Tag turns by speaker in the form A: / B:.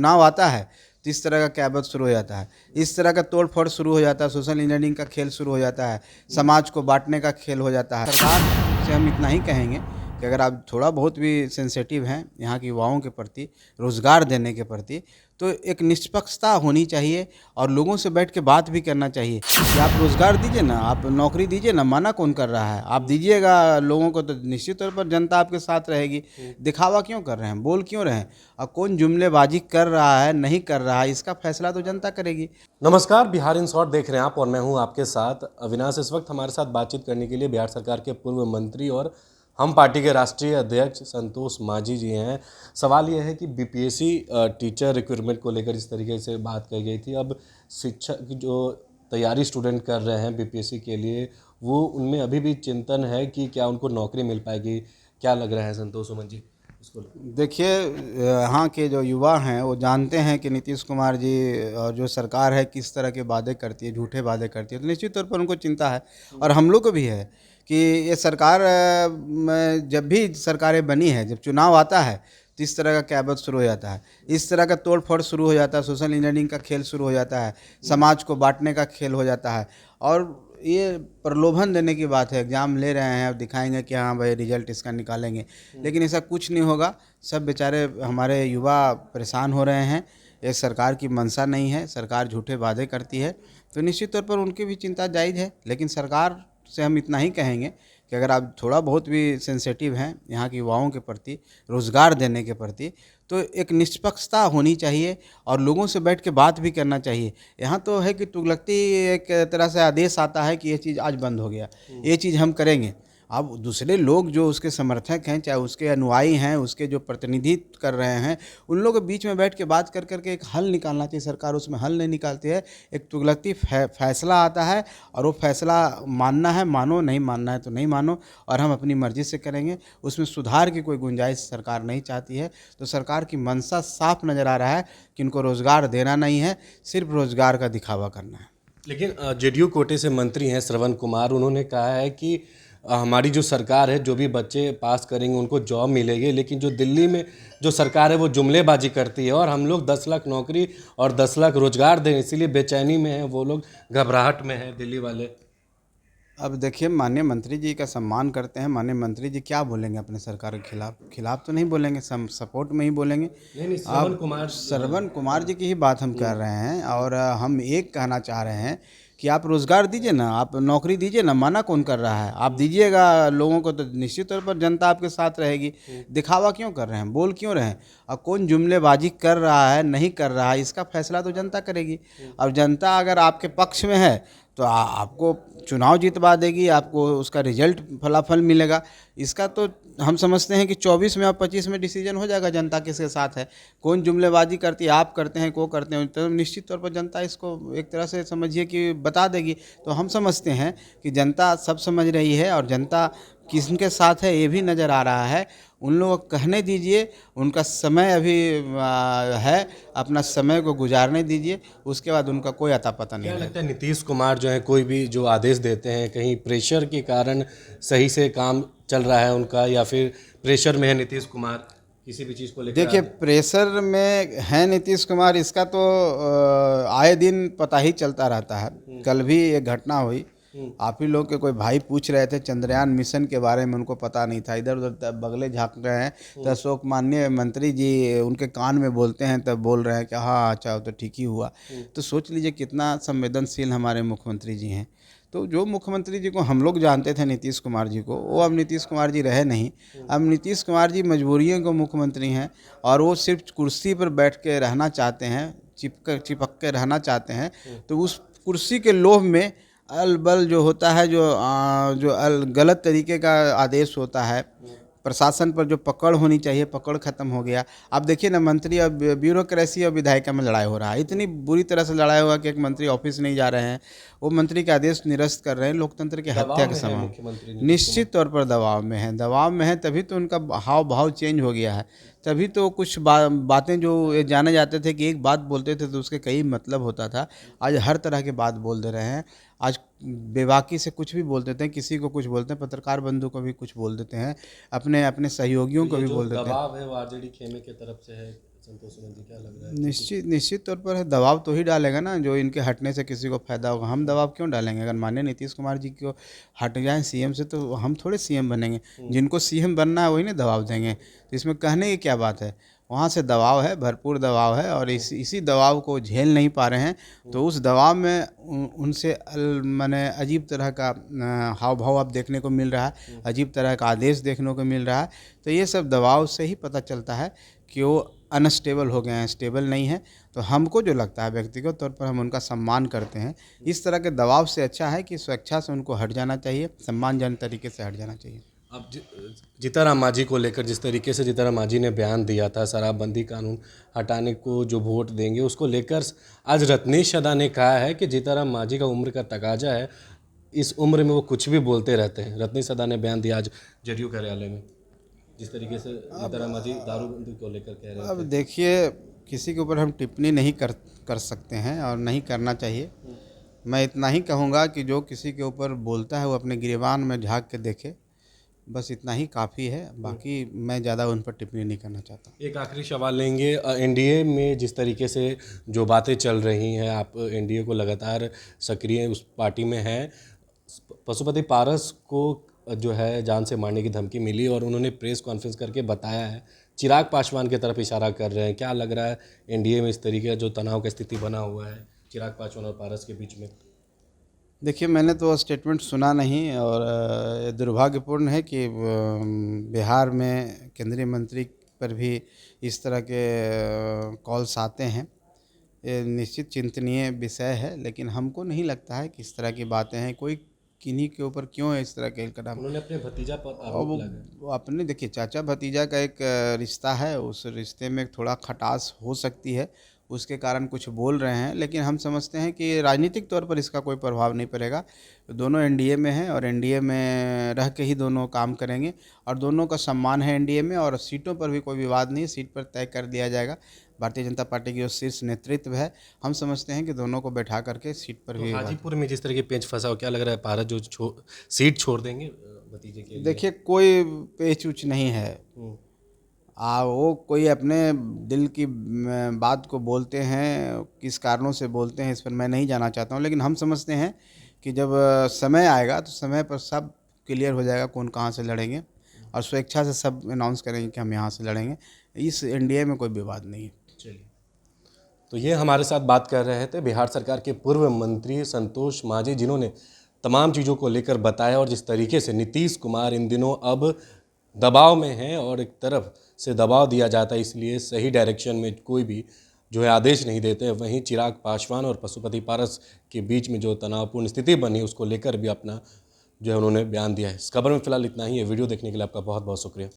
A: चुनाव आता है तो इस तरह का कैबत शुरू हो जाता है, इस तरह का तोड़ फोड़ शुरू हो जाता है, सोशल इंजीनियरिंग का खेल शुरू हो जाता है, समाज को बांटने का खेल हो जाता है। सरकार से हम इतना ही कहेंगे कि अगर आप थोड़ा बहुत भी सेंसिटिव हैं यहाँ के युवाओं के प्रति, रोज़गार देने के प्रति, तो एक निष्पक्षता होनी चाहिए और लोगों से बैठ के बात भी करना चाहिए कि आप रोज़गार दीजिए ना, आप नौकरी दीजिए ना, मना कौन कर रहा है? आप दीजिएगा लोगों को तो निश्चित तौर पर जनता आपके साथ रहेगी। दिखावा क्यों कर रहे हैं, बोल क्यों रहे हैं? और कौन जुमलेबाजी कर रहा है, नहीं कर रहा है, इसका फैसला तो जनता करेगी।
B: नमस्कार, बिहार इन शॉर्ट देख रहे हैं आप और मैं हूं आपके साथ अविनाश। इस वक्त हमारे साथ बातचीत करने के लिए बिहार सरकार के पूर्व मंत्री और हम पार्टी के राष्ट्रीय अध्यक्ष संतोष मांझी जी हैं। सवाल यह है कि बीपीएससी टीचर रिक्रूटमेंट को लेकर इस तरीके से बात कही गई थी। अब शिक्षक की जो तैयारी स्टूडेंट कर रहे हैं बीपीएससी के लिए, वो उनमें अभी भी चिंतन है कि क्या उनको नौकरी मिल पाएगी। क्या लग रहा है संतोष सुमन जी इसको?
A: देखिए, यहाँ के जो युवा हैं वो जानते हैं कि नीतीश कुमार जी और जो सरकार है किस तरह के वादे करती है, झूठे वादे करती है, तो निश्चित तौर पर उनको चिंता है और हम लोग को भी है कि ये सरकार में जब भी सरकारें बनी है, जब चुनाव आता है तो इस तरह का कैबत शुरू हो जाता है, इस तरह का तोड़ फोड़ शुरू हो जाता है, सोशल इंजीनियरिंग का खेल शुरू हो जाता है, समाज को बांटने का खेल हो जाता है और ये प्रलोभन देने की बात है। एग्ज़ाम ले रहे हैं, अब दिखाएंगे कि हाँ भाई रिजल्ट इसका निकालेंगे, लेकिन ऐसा कुछ नहीं होगा। सब बेचारे हमारे युवा परेशान हो रहे हैं। ये सरकार की मंशा नहीं है, सरकार झूठे वादे करती है, तो निश्चित तौर पर उनकी भी चिंता जायज़ है। लेकिन सरकार से हम इतना ही कहेंगे कि अगर आप थोड़ा बहुत भी सेंसिटिव हैं यहाँ के युवाओं के प्रति, रोज़गार देने के प्रति, तो एक निष्पक्षता होनी चाहिए और लोगों से बैठ के बात भी करना चाहिए। यहाँ तो है कि तुगलकी एक तरह से आदेश आता है कि ये चीज़ आज बंद हो गया, ये चीज़ हम करेंगे। अब दूसरे लोग जो उसके समर्थक हैं, चाहे उसके अनुयायी हैं, उसके जो प्रतिनिधित्व कर रहे हैं, उन लोगों के बीच में बैठ के बात कर करके एक हल निकालना चाहिए। सरकार उसमें हल नहीं निकालती है, एक तुगलकी फैसला आता है और वो फैसला मानना है मानो, नहीं मानना है तो नहीं मानो और हम अपनी मर्ज़ी से करेंगे। उसमें सुधार की कोई गुंजाइश सरकार नहीं चाहती है। तो सरकार की मंशा साफ नज़र आ रहा है कि इनको रोज़गार देना नहीं है, सिर्फ रोज़गार का दिखावा करना है।
B: लेकिन जेडीयू कोटे से मंत्री हैं श्रवण कुमार, उन्होंने कहा है कि हमारी जो सरकार है, जो भी बच्चे पास करेंगे उनको जॉब मिलेगी, लेकिन जो दिल्ली में जो सरकार है वो जुमलेबाजी करती है और हम लोग 10 लाख नौकरी और 10 लाख रोजगार दें, इसीलिए बेचैनी में हैं वो लोग, घबराहट में हैं दिल्ली वाले।
A: अब देखिए, माननीय मंत्री जी का सम्मान करते हैं। माननीय मंत्री जी क्या बोलेंगे अपने सरकार के खिलाफ? खिलाफ तो नहीं बोलेंगे, सपोर्ट में ही बोलेंगे।
B: नहीं, श्रवण कुमार
A: श्रवण कुमार जी की ही बात हम कर रहे हैं और हम एक कहना चाह रहे हैं कि आप रोज़गार दीजिए ना, आप नौकरी दीजिए ना, मना कौन कर रहा है? आप दीजिएगा लोगों को तो निश्चित तौर पर जनता आपके साथ रहेगी। दिखावा क्यों कर रहे हैं, बोल क्यों रहे हैं? और कौन जुमलेबाजी कर रहा है, नहीं कर रहा है, इसका फैसला तो जनता करेगी। और जनता अगर आपके पक्ष में है तो आपको चुनाव जितवा देगी, आपको उसका रिजल्ट फलाफल मिलेगा। इसका तो हम समझते हैं कि 24 में और 25 में डिसीजन हो जाएगा जनता किसके साथ है। कौन जुमलेबाजी करती है, आप करते हैं, को करते हैं, तो निश्चित तौर पर जनता इसको एक तरह से समझिए कि बता देगी। तो हम समझते हैं कि जनता सब समझ रही है और जनता किसके साथ है ये भी नज़र आ रहा है। उन लोगों को कहने दीजिए, उनका समय अभी है, अपना समय को गुजारने दीजिए, उसके बाद उनका कोई अता पता नहीं
B: क्या
A: है।
B: लगता है नीतीश कुमार जो है, कोई भी जो आदेश देते हैं, कहीं प्रेशर के कारण सही से काम चल रहा है उनका, या फिर प्रेशर में है नीतीश कुमार किसी भी चीज़ को लेकर?
A: देखिए, प्रेशर में है नीतीश कुमार, इसका तो आए दिन पता ही चलता रहता है। कल भी एक घटना हुई, आप ही लोग के कोई भाई पूछ रहे थे चंद्रयान मिशन के बारे में, उनको पता नहीं था, इधर उधर बगले झाँक रहे हैं, तो अशोक माननीय मंत्री जी उनके कान में बोलते हैं, तब बोल रहे हैं कि हाँ अच्छा तो ठीक ही हुआ। तो सोच लीजिए कितना संवेदनशील हमारे मुख्यमंत्री जी हैं। तो जो मुख्यमंत्री जी को हम लोग जानते थे, नीतीश कुमार जी को, वो अब नीतीश कुमार जी रहे नहीं। अब नीतीश कुमार जी मजबूरियों के मुख्यमंत्री हैं और वो सिर्फ कुर्सी पर बैठ के रहना चाहते हैं, चिपक के रहना चाहते हैं। तो उस कुर्सी के लोभ में अलबल जो होता है, गलत तरीके का आदेश होता है, प्रशासन पर जो पकड़ होनी चाहिए, पकड़ खत्म हो गया। आप देखिए ना, मंत्री और ब्यूरोक्रेसी और विधायिका में लड़ाई हो रहा है। इतनी बुरी तरह से लड़ाई होगा कि एक मंत्री ऑफिस नहीं जा रहे हैं, वो मंत्री के आदेश निरस्त कर रहे हैं, लोकतंत्र की हत्या के समान।
B: मुख्यमंत्री
A: निश्चित तौर पर दबाव में है, दबाव में है, तभी तो उनका हाव भाव चेंज हो गया है। तभी तो कुछ बातें जो ये जाने जाते थे कि एक बात बोलते थे तो उसके कई मतलब होता था, आज हर तरह की बात बोल दे रहे हैं। आज बेबाकी से कुछ भी बोल देते हैं, किसी को कुछ बोलते हैं, पत्रकार बंधु को भी कुछ बोल देते हैं, अपने अपने सहयोगियों को भी बोल देते हैं।
B: दबाव है वो आरजेडी खेमे की तरफ से है संतोष सुमन जी, क्या लग रहा है?
A: निश्चित तौर पर दबाव तो ही डालेगा ना, जो इनके हटने से किसी को फायदा होगा। हम दबाव क्यों डालेंगे? अगर माननीय नीतीश कुमार जी को हट जाएं सीएम से तो हम थोड़े सीएम बनेंगे। जिनको सीएम बनना है वही ना दबाव देंगे, तो इसमें कहने की क्या बात है? वहाँ से दबाव है, भरपूर दबाव है, और इसी दबाव को झेल नहीं पा रहे हैं, तो उस दबाव में उनसे माने अजीब तरह का हाव भाव अब देखने को मिल रहा है, अजीब तरह का आदेश देखने को मिल रहा है। तो ये सब दबाव से ही पता चलता है कि वो अनस्टेबल हो गए हैं, स्टेबल नहीं है। तो हमको जो लगता है व्यक्तिगत तौर पर हम उनका सम्मान करते हैं। इस तरह के दबाव से अच्छा है कि स्वेच्छा से उनको हट जाना चाहिए, सम्मानजनक तरीके से हट जाना चाहिए।
B: अब जीतन राम मांझी को लेकर जिस तरीके से जीतन राम मांझी ने बयान दिया था, शराबबंदी कानून हटाने को जो वोट देंगे, उसको लेकर आज रत्नेश सदा ने कहा है कि जीतन राम मांझी का उम्र का तकाजा है, इस उम्र में वो कुछ भी बोलते रहते हैं। रत्नेश सदा ने बयान दिया आज जदयू कार्यालय में, जिस तरीके से जीतन राम मांझी दारूबंदी को लेकर कह रहे
A: अब
B: थे।
A: देखिए, किसी के ऊपर हम टिप्पणी नहीं कर सकते हैं और नहीं करना चाहिए। मैं इतना ही कहूँगा कि जो किसी के ऊपर बोलता है वो अपने गिरेबान में झांक के देखे, बस इतना ही काफ़ी है। बाकी मैं ज़्यादा उन पर टिप्पणी नहीं करना चाहता।
B: एक आखिरी सवाल लेंगे। एनडीए में जिस तरीके से जो बातें चल रही हैं, आप एनडीए को लगातार सक्रिय उस पार्टी में हैं, पशुपति पारस को जो है जान से मारने की धमकी मिली और उन्होंने प्रेस कॉन्फ्रेंस करके बताया है, चिराग पासवान की तरफ इशारा कर रहे हैं। क्या लग रहा है एनडीए में इस तरीके का जो तनाव का स्थिति बना हुआ है चिराग पासवान और पारस के बीच में?
A: देखिए, मैंने तो स्टेटमेंट सुना नहीं, और दुर्भाग्यपूर्ण है कि बिहार में केंद्रीय मंत्री पर भी इस तरह के कॉल्स आते हैं। ये निश्चित चिंतनीय विषय है, लेकिन हमको नहीं लगता है कि इस तरह की बातें हैं। कोई किन्हीं के ऊपर क्यों इस तरह के कदम।
B: उन्होंने अपने भतीजा पर
A: और
B: आरोप लगाया।
A: वो अपने देखिए, चाचा भतीजा का एक रिश्ता है, उस रिश्ते में थोड़ा खटास हो सकती है, उसके कारण कुछ बोल रहे हैं। लेकिन हम समझते हैं कि राजनीतिक तौर पर इसका कोई प्रभाव नहीं पड़ेगा। दोनों एनडीए में हैं और एनडीए में रह के ही दोनों काम करेंगे, और दोनों का सम्मान है एनडीए में, और सीटों पर भी कोई विवाद नहीं, सीट पर तय कर दिया जाएगा। भारतीय जनता पार्टी की जो शीर्ष नेतृत्व है, हम समझते हैं कि दोनों को बैठा करके सीट पर
B: तो
A: भी।
B: हाजीपुर में जिस तरह के पेच फंसा हो, क्या लग रहा है पारस जो सीट छोड़ देंगे भतीजे के लिए?
A: देखिए, कोई पेच उच नहीं है।
B: हम्म।
A: वो कोई अपने दिल की बात को बोलते हैं, किस कारणों से बोलते हैं इस पर मैं नहीं जाना चाहता हूँ। लेकिन हम समझते हैं कि जब समय आएगा तो समय पर सब क्लियर हो जाएगा कौन कहाँ से लड़ेंगे, और स्वेच्छा से सब अनाउंस करेंगे कि हम यहाँ से लड़ेंगे। इस एनडीए में कोई विवाद नहीं है।
B: चलिए, तो ये हमारे साथ बात कर रहे थे बिहार सरकार के पूर्व मंत्री संतोष मांझी, जिन्होंने तमाम चीज़ों को लेकर बताया और जिस तरीके से नीतीश कुमार इन दिनों अब दबाव में हैं और एक तरफ से दबाव दिया जाता है, इसलिए सही डायरेक्शन में कोई भी जो है आदेश नहीं देते। वहीं चिराग पासवान और पशुपति पारस के बीच में जो तनावपूर्ण स्थिति बनी, उसको लेकर भी अपना जो है उन्होंने बयान दिया है। इस खबर में फिलहाल इतना ही है। वीडियो देखने के लिए आपका बहुत बहुत शुक्रिया।